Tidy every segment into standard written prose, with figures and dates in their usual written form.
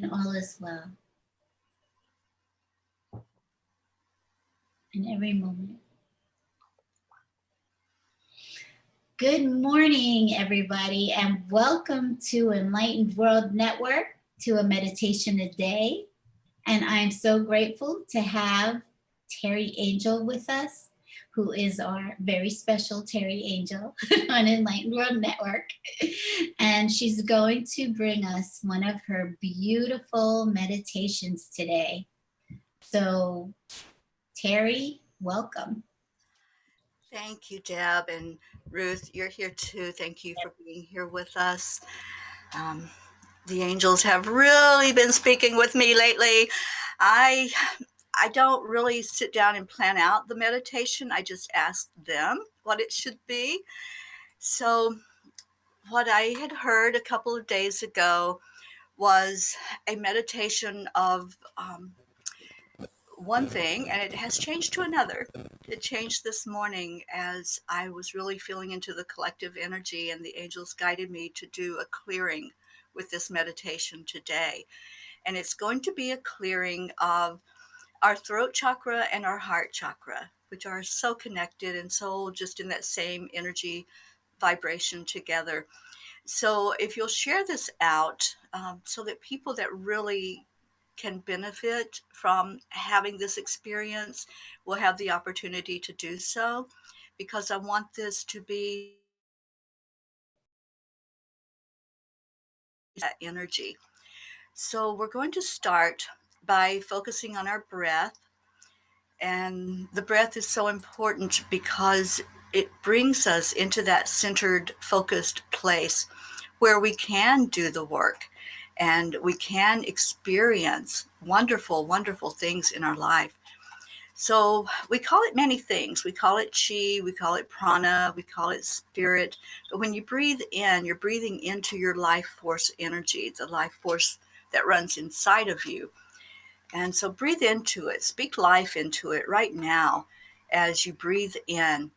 and all is well in every moment. Good morning, everybody, and welcome to Enlightened World Network, to a meditation a day. And I'm so grateful to have Teri Angel with us, who is our very special Teri Angel on Enlightened World Network. And she's going to bring us one of her beautiful meditations today. So, Teri, welcome. Thank you, Deb, and Ruth, you're here too. Thank you for being here with us. The angels have really been speaking with me lately. I don't really sit down and plan out the meditation. I just ask them what it should be. So what I had heard a couple of days ago was a meditation of one thing, and it has changed to another. It changed this morning as I was really feeling into the collective energy, and the angels guided me to do a clearing with this meditation today. And it's going to be a clearing of our throat chakra and our heart chakra, which are so connected and so just in that same energy vibration together. So if you'll share this out, so that people that really can benefit from having this experience will have the opportunity to do so, because I want this to be that energy. So we're going to start by focusing on our breath. And the breath is so important because it brings us into that centered, focused place where we can do the work and we can experience wonderful, wonderful things in our life. So we call it many things. We call it chi, we call it prana, we call it spirit. But when you breathe in, you're breathing into your life force energy, the life force that runs inside of you. And so breathe into it, speak life into it right now as you breathe in.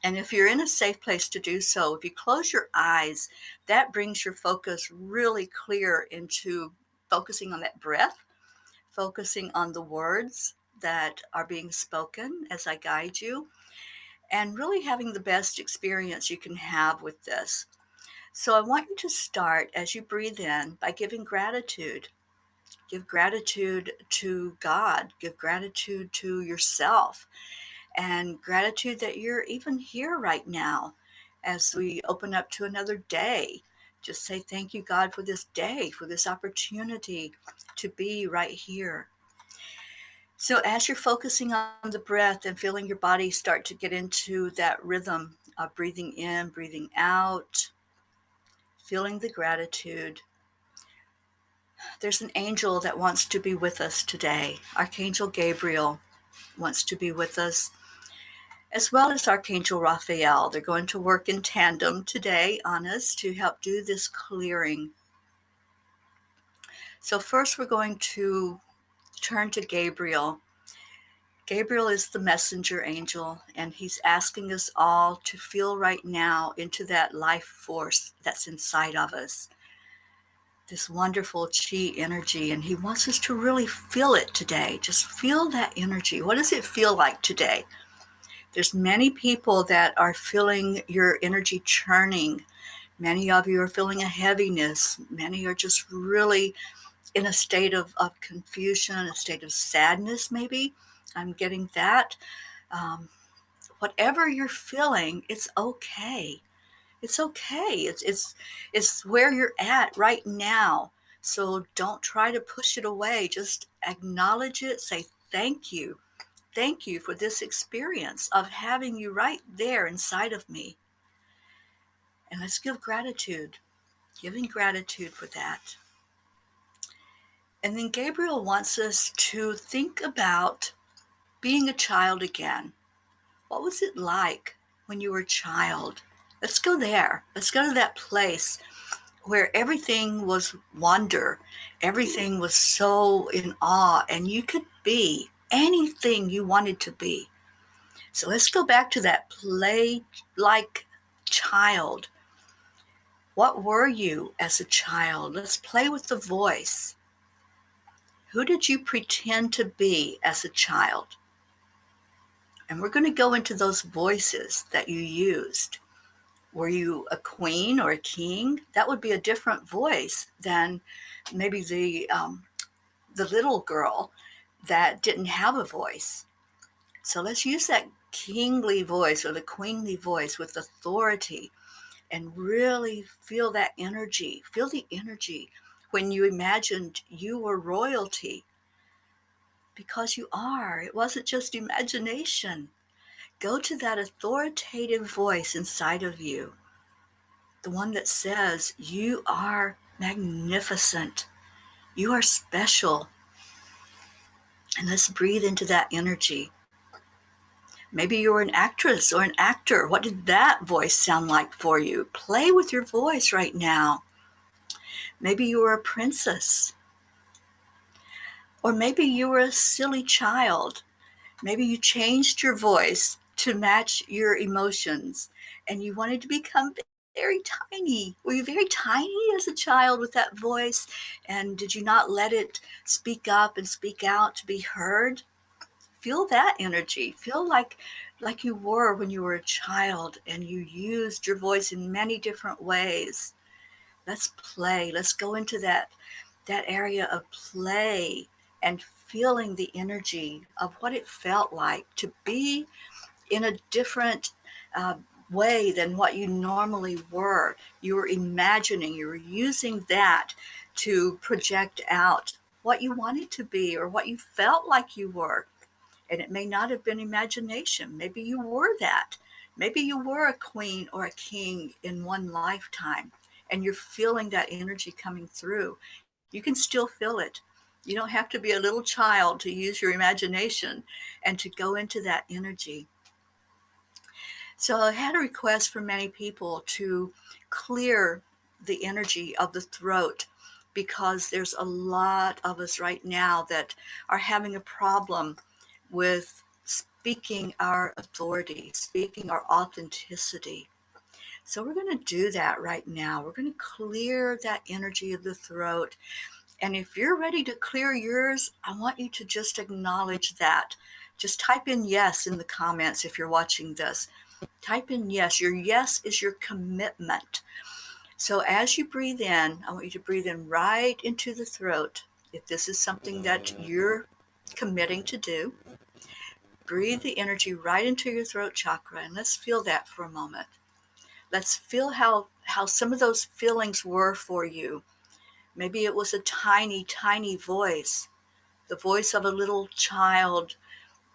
And if you're in a safe place to do so, if you close your eyes, that brings your focus really clear into focusing on that breath, focusing on the words that are being spoken as I guide you, and really having the best experience you can have with this. So I want you to start as you breathe in by giving gratitude. Give gratitude to God, give gratitude to yourself, and gratitude that you're even here right now. As we open up to another day, just say thank you, God, for this day, for this opportunity to be right here. So as you're focusing on the breath and feeling your body start to get into that rhythm of breathing in, breathing out, feeling the gratitude, there's an angel that wants to be with us today. Archangel Gabriel wants to be with us, as well as Archangel Raphael. They're going to work in tandem today on us to help do this clearing. So first we're going to turn to Gabriel. Gabriel is the messenger angel, and he's asking us all to feel right now into that life force that's inside of us, this wonderful chi energy, and he wants us to really feel it today. Just feel that energy. What does it feel like today? There's many people that are feeling your energy churning. Many of you are feeling a heaviness. Many are just really in a state of confusion, a state of sadness maybe. I'm getting that. Whatever you're feeling, it's okay. It's okay. It's where you're at right now. So don't try to push it away. Just acknowledge it. Say thank you. Thank you for this experience of having you right there inside of me. And let's give gratitude. Giving gratitude for that. And then Gabriel wants us to think about being a child again. What was it like when you were a child? Let's go there. Let's go to that place where everything was wonder. Everything was so in awe, and you could be anything you wanted to be. So let's go back to that play-like child What were you as a child? Let's play with the voice. Who did you pretend to be as a child? And we're going to go into those voices that you used. Were you a queen or a king? That would be a different voice than maybe the little girl that didn't have a voice. So let's use that kingly voice or the queenly voice with authority and really feel that energy. Feel the energy when you imagined you were royalty, because you are. It wasn't just imagination. Go to that authoritative voice inside of you, the one that says, you are magnificent, you are special. And let's breathe into that energy. Maybe you were an actress or an actor. What did that voice sound like for you? Play with your voice right now. Maybe you were a princess. Or maybe you were a silly child. Maybe you changed your voice to match your emotions and you wanted to become very tiny. Were you very tiny as a child with that voice? And did you not let it speak up and speak out to be heard? Feel that energy. Feel like you were when you were a child and you used your voice in many different ways. Let's play. Let's go into that area of play and feeling the energy of what it felt like to be in a different uh, way than what you normally were. You were imagining, you were using that to project out what you wanted to be or what you felt like you were. And it may not have been imagination. Maybe you were that. Maybe you were a queen or a king in one lifetime and you're feeling that energy coming through. You can still feel it. You don't have to be a little child to use your imagination and to go into that energy. So I had a request from many people to clear the energy of the throat, because there's a lot of us right now that are having a problem with speaking our authority, speaking our authenticity. So we're going to do that right now. We're going to clear that energy of the throat. And if you're ready to clear yours, I want you to just acknowledge that. Just type in yes in the comments if you're watching this. Type in yes. Your yes is your commitment. So as you breathe in, I want you to breathe in right into the throat. If this is something that you're committing to do, breathe the energy right into your throat chakra, and let's feel that for a moment. Let's feel how some of those feelings were for you. Maybe it was a tiny, tiny voice, the voice of a little child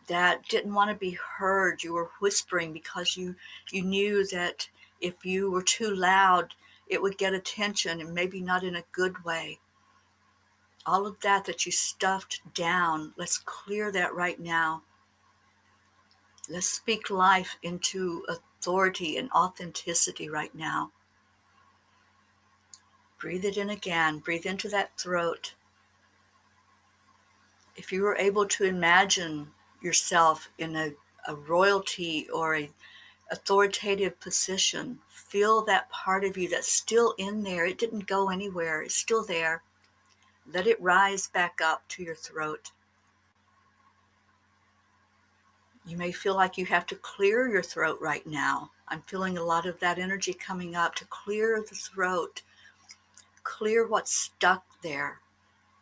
that didn't want to be heard. You were whispering because you knew that if you were too loud, it would get attention and maybe not in a good way. All of that you stuffed down, let's clear that right now. Let's speak life into authority and authenticity right now. Breathe it in again. Breathe into that throat. If you were able to imagine yourself in a royalty or a authoritative position, feel that part of you that's still in there. It didn't go anywhere. It's still there. Let it rise back up to your throat. You may feel like you have to clear your throat right now. I'm feeling a lot of that energy coming up to clear the throat. Clear what's stuck there.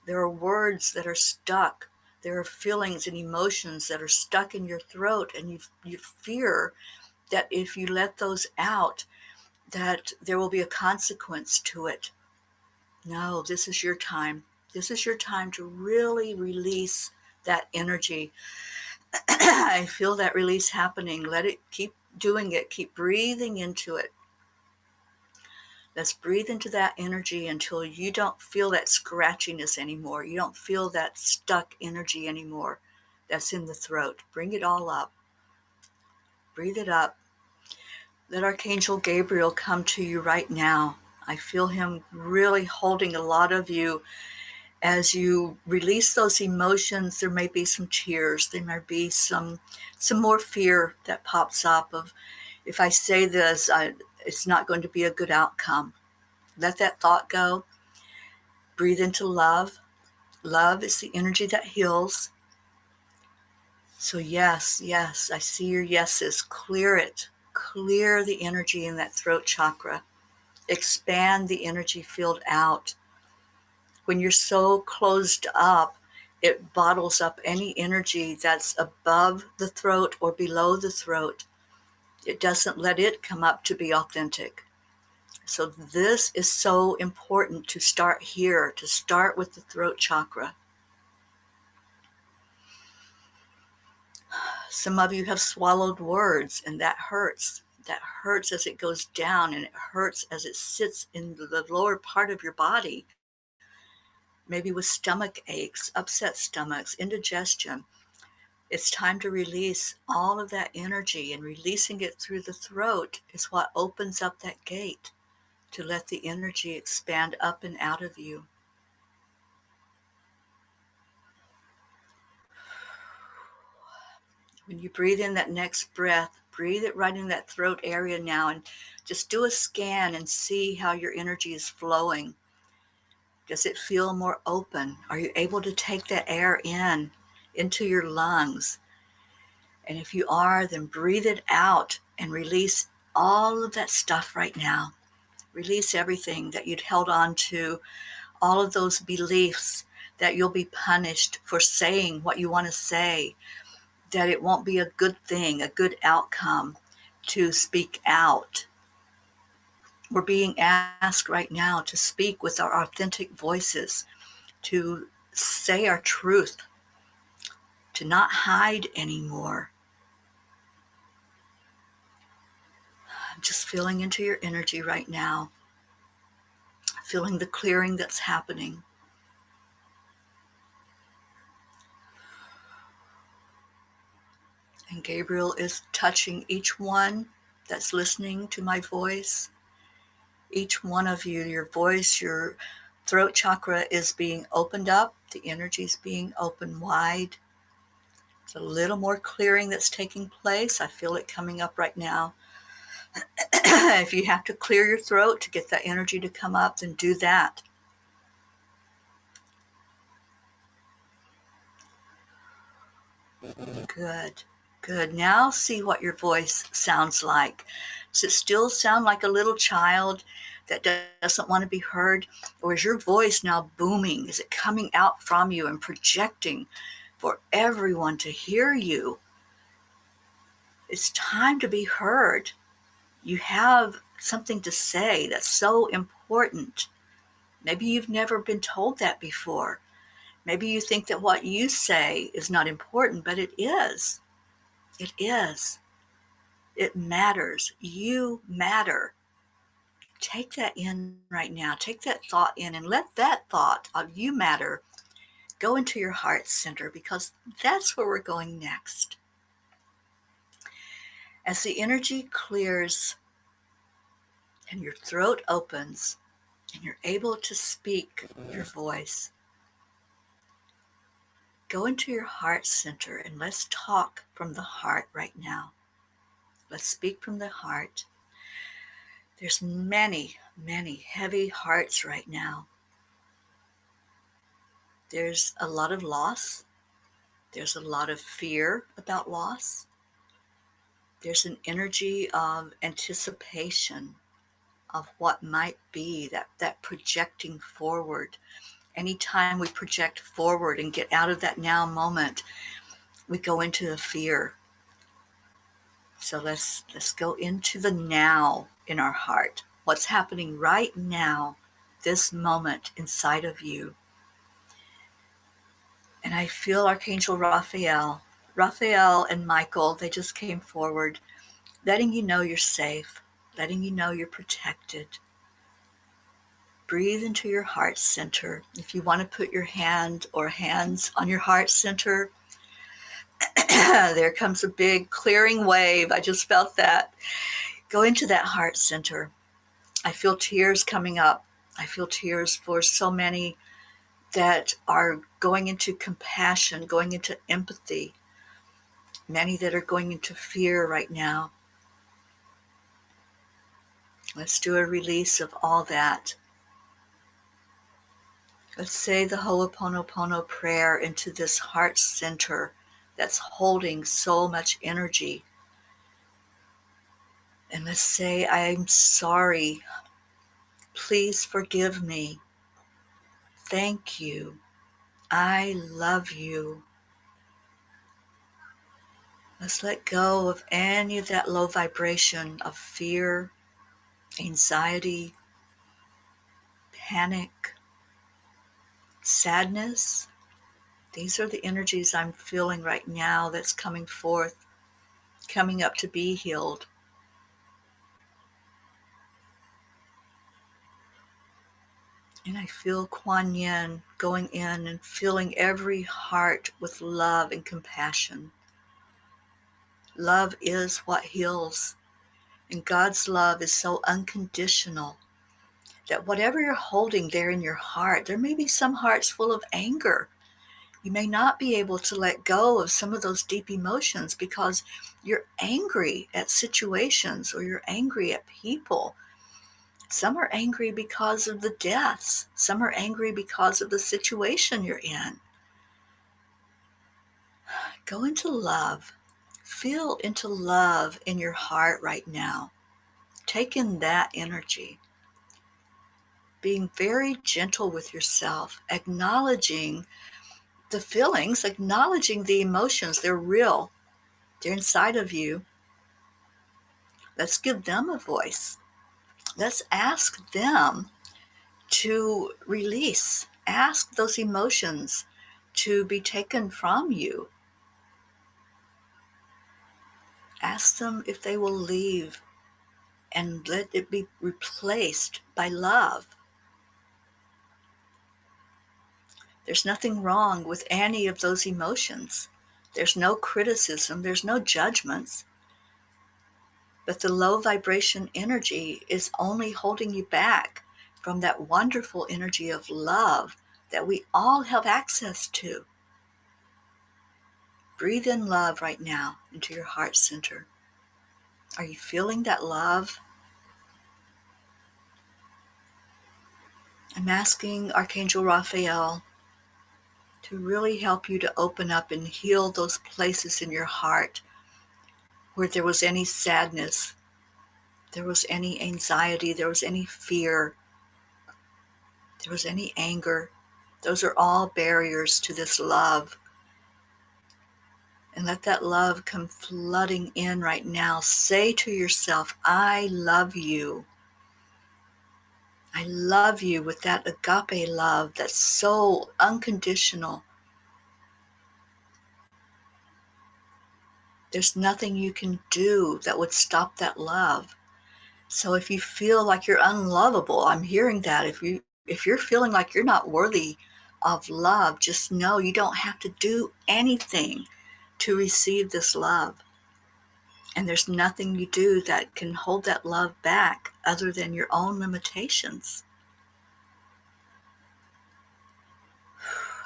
There are words that are stuck. There are feelings and emotions that are stuck in your throat, and you fear that if you let those out, that there will be a consequence to it. No, this is your time. This is your time to really release that energy. I feel that release happening. Let it keep doing it. Keep breathing into it. Let's breathe into that energy until you don't feel that scratchiness anymore. You don't feel that stuck energy anymore that's in the throat. Bring it all up. Breathe it up. Let Archangel Gabriel come to you right now. I feel him really holding a lot of you. As you release those emotions, there may be some tears. There may be some more fear that pops up of, if I say this, it's not going to be a good outcome. Let that thought go. Breathe into love. Love is the energy that heals. So yes, yes, I see your yeses. Clear it. Clear the energy in that throat chakra. Expand the energy field out. When you're so closed up, it bottles up any energy that's above the throat or below the throat. It doesn't let it come up to be authentic. So this is so important to start here, to start with the throat chakra. Some of you have swallowed words, and that hurts. That hurts as it goes down, and it hurts as it sits in the lower part of your body. Maybe with stomach aches, upset stomachs, indigestion. It's time to release all of that energy, and releasing it through the throat is what opens up that gate to let the energy expand up and out of you. When you breathe in that next breath, breathe it right in that throat area now, and just do a scan and see how your energy is flowing. Does it feel more open? Are you able to take that air in into your lungs? And if you are, then breathe it out and release all of that stuff right now. Release everything that you'd held on to, all of those beliefs that you'll be punished for saying what you want to say, that it won't be a good thing, a good outcome to speak out. We're being asked right now to speak with our authentic voices, to say our truth, to not hide anymore. I'm just feeling into your energy right now, feeling the clearing that's happening. And Gabriel is touching each one that's listening to my voice. Each one of you, your voice, your throat chakra is being opened up. The energy is being opened wide. It's a little more clearing that's taking place. I feel it coming up right now. If you have to clear your throat to get that energy to come up, then do that. Good, good. Now see what your voice sounds like. Does it still sound like a little child that doesn't want to be heard? Or is your voice now booming? Is it coming out from you and projecting for everyone to hear you? It's time to be heard. You have something to say that's so important. Maybe you've never been told that before. Maybe you think that what you say is not important, but it is. It is. It matters. You matter. Take that in right now. Take that thought in and let that thought of you matter go into your heart center, because that's where we're going next. As the energy clears and your throat opens and you're able to speak your voice, go into your heart center and let's talk from the heart right now. Let's speak from the heart. There's many, many heavy hearts right now. There's a lot of loss. There's a lot of fear about loss. There's an energy of anticipation of what might be, that projecting forward. Anytime we project forward and get out of that now moment, we go into the fear. So let's go into the now in our heart. What's happening right now, this moment inside of you. And I feel Archangel Raphael and Michael, they just came forward, letting you know you're safe, letting you know you're protected. Breathe into your heart center. If you want to put your hand or hands on your heart center, there comes a big clearing wave. I just felt that. Go into that heart center. I feel tears coming up. I feel tears for so many that are going into compassion, going into empathy. Many that are going into fear right now. Let's do a release of all that. Let's say the Ho'oponopono prayer into this heart center that's holding so much energy. And let's say, I'm sorry. Please forgive me. Thank you. I love you. Let's let go of any of that low vibration of fear, anxiety, panic, sadness. These are the energies I'm feeling right now that's coming forth, coming up to be healed. And I feel Kuan Yin going in and filling every heart with love and compassion. Love is what heals. And God's love is so unconditional that whatever you're holding there in your heart, there may be some hearts full of anger. You may not be able to let go of some of those deep emotions because you're angry at situations or you're angry at people. Some are angry because of the deaths. Some are angry because of the situation you're in. Go into love. Feel into love in your heart right now. Take in that energy. Being very gentle with yourself, acknowledging the feelings, acknowledging the emotions. They're real. They're inside of you. Let's give them a voice. Let's ask them to release. Ask those emotions to be taken from you. Ask them if they will leave and let it be replaced by love. There's nothing wrong with any of those emotions. There's no criticism, there's no judgments. But the low vibration energy is only holding you back from that wonderful energy of love that we all have access to. Breathe in love right now into your heart center. Are you feeling that love? I'm asking Archangel Raphael to really help you to open up and heal those places in your heart where there was any sadness, there was any anxiety, there was any fear, there was any anger. Those are all barriers to this love. And let that love come flooding in right now. Say to yourself, I love you. I love you with that agape love that's so unconditional. There's nothing you can do that would stop that love. So if you feel like you're unlovable, I'm hearing that. If you're feeling like you're not worthy of love, just know you don't have to do anything to receive this love. And there's nothing you do that can hold that love back other than your own limitations.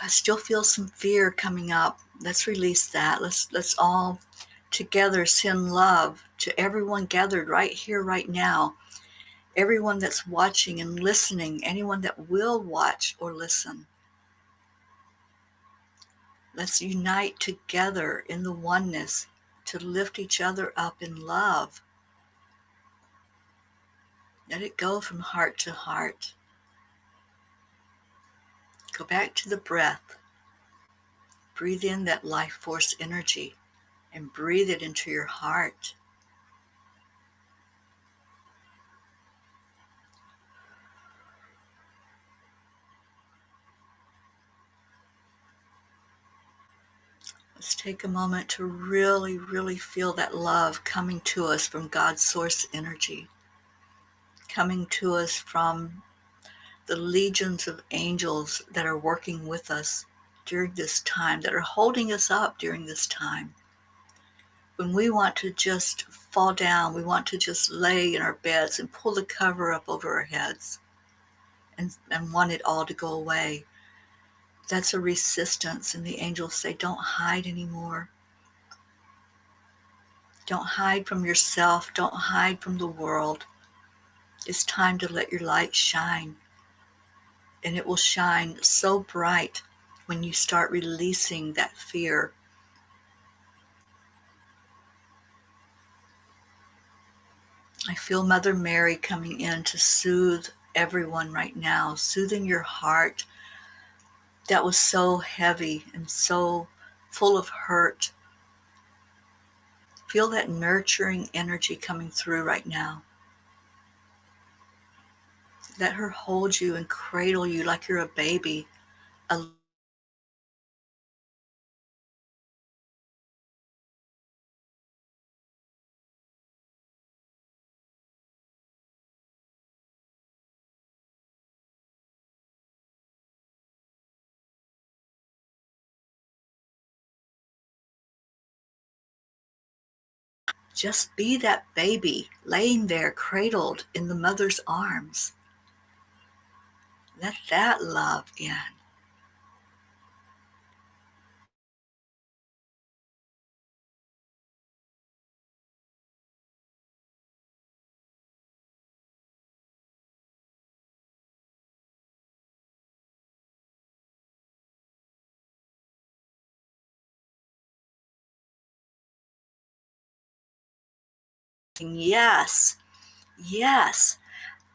I still feel some fear coming up. Let's release that. Let's all together send love to everyone gathered right here, right now. Everyone that's watching and listening, anyone that will watch or listen. Let's unite together in the oneness to lift each other up in love. Let it go from heart to heart. Go back to the breath. Breathe in that life force energy and breathe it into your heart. Let's take a moment to really, really feel that love coming to us from God's source energy, coming to us from the legions of angels that are working with us during this time, that are holding us up during this time. When we want to just fall down, we want to just lay in our beds and pull the cover up over our heads and want it all to go away. That's a resistance, and the angels say, don't hide anymore. Don't hide from yourself. Don't hide from the world. It's time to let your light shine. and it will shine so bright when you start releasing that fear. I feel Mother Mary coming in to soothe everyone right now, soothing your heart that was so heavy and so full of hurt. Feel that nurturing energy coming through right now. Let her hold you and cradle you like you're a baby. Just be that baby laying there cradled in the mother's arms. Let that love in. Yes, yes,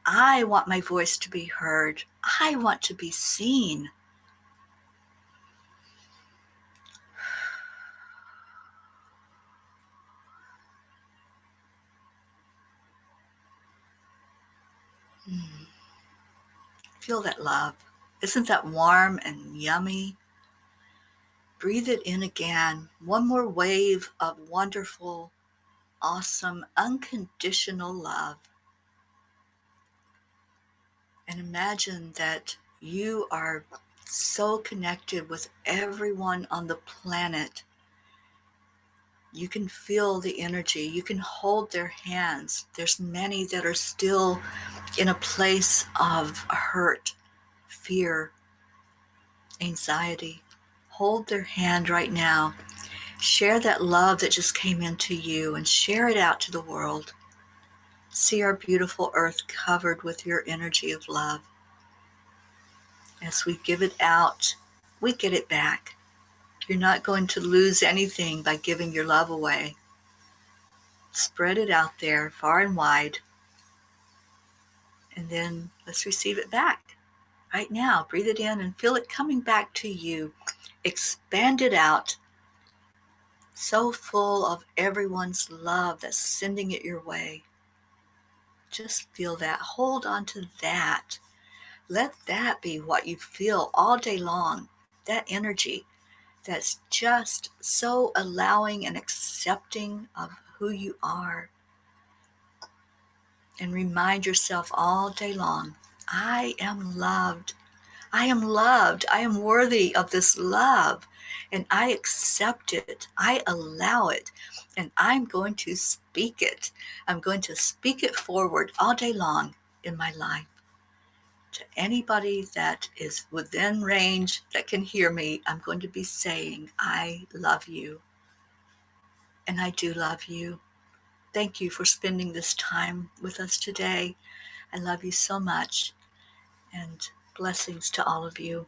I want my voice to be heard. I want to be seen. Feel that love. Isn't that warm and yummy? Breathe it in again. One more wave of wonderful, awesome, unconditional love. And imagine that you are so connected with everyone on the planet. You can feel the energy. You can hold their hands. There's many that are still in a place of hurt, fear, anxiety. Hold their hand right now. Share that love that just came into you and share it out to the world. See our beautiful earth covered with your energy of love. As we give it out, we get it back. You're not going to lose anything by giving your love away. Spread it out there far and wide, and then let's receive it back. Right now, breathe it in and feel it coming back to you. Expand it out, so full of everyone's love that's sending it your way. Just feel that. Hold on to that. Let that be what you feel all day long. That energy that's just so allowing and accepting of who you are. And remind yourself all day long, I am loved. I am loved. I am worthy of this love. And I accept it. I allow it. And I'm going to speak it. I'm going to speak it forward all day long in my life. To anybody that is within range that can hear me, I'm going to be saying, I love you. And I do love you. Thank you for spending this time with us today. I love you so much. And blessings to all of you.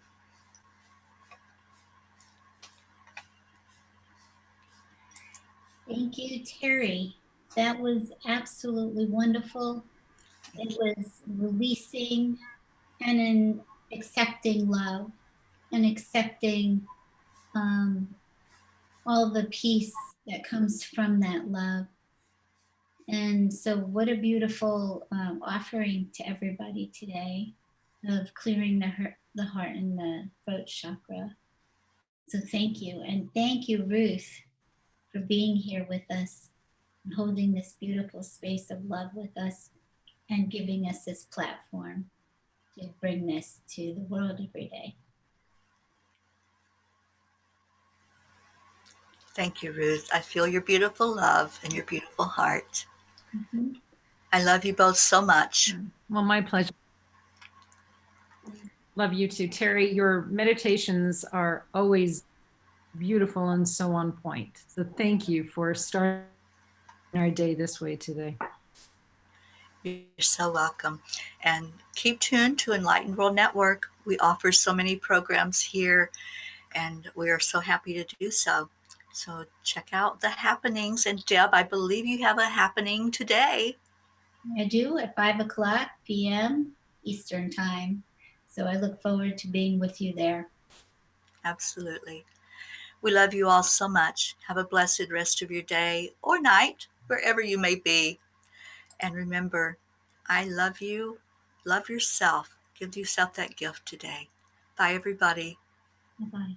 Thank you, Teri. That was absolutely wonderful. It was releasing and in accepting love and accepting all the peace that comes from that love. And so, what a beautiful offering to everybody today of clearing the heart and the throat chakra. So, thank you. And thank you, Ruth, for being here with us and holding this beautiful space of love with us and giving us this platform to bring this to the world every day. Thank you, Ruth. I feel your beautiful love and your beautiful heart. Mm-hmm. I love you both so much. Well, my pleasure. Love you too, Teri. Your meditations are always beautiful and so on point. So thank you for starting our day this way today. You're so welcome. And keep tuned to Enlightened World Network. We offer so many programs here, and we are so happy to do so. So check out the happenings. And Deb, I believe you have a happening today. I do at 5 o'clock p.m. Eastern Time. So I look forward to being with you there. Absolutely. We love you all so much. Have a blessed rest of your day or night, wherever you may be. And remember, I love you. Love yourself. Give yourself that gift today. Bye, everybody. Bye-bye.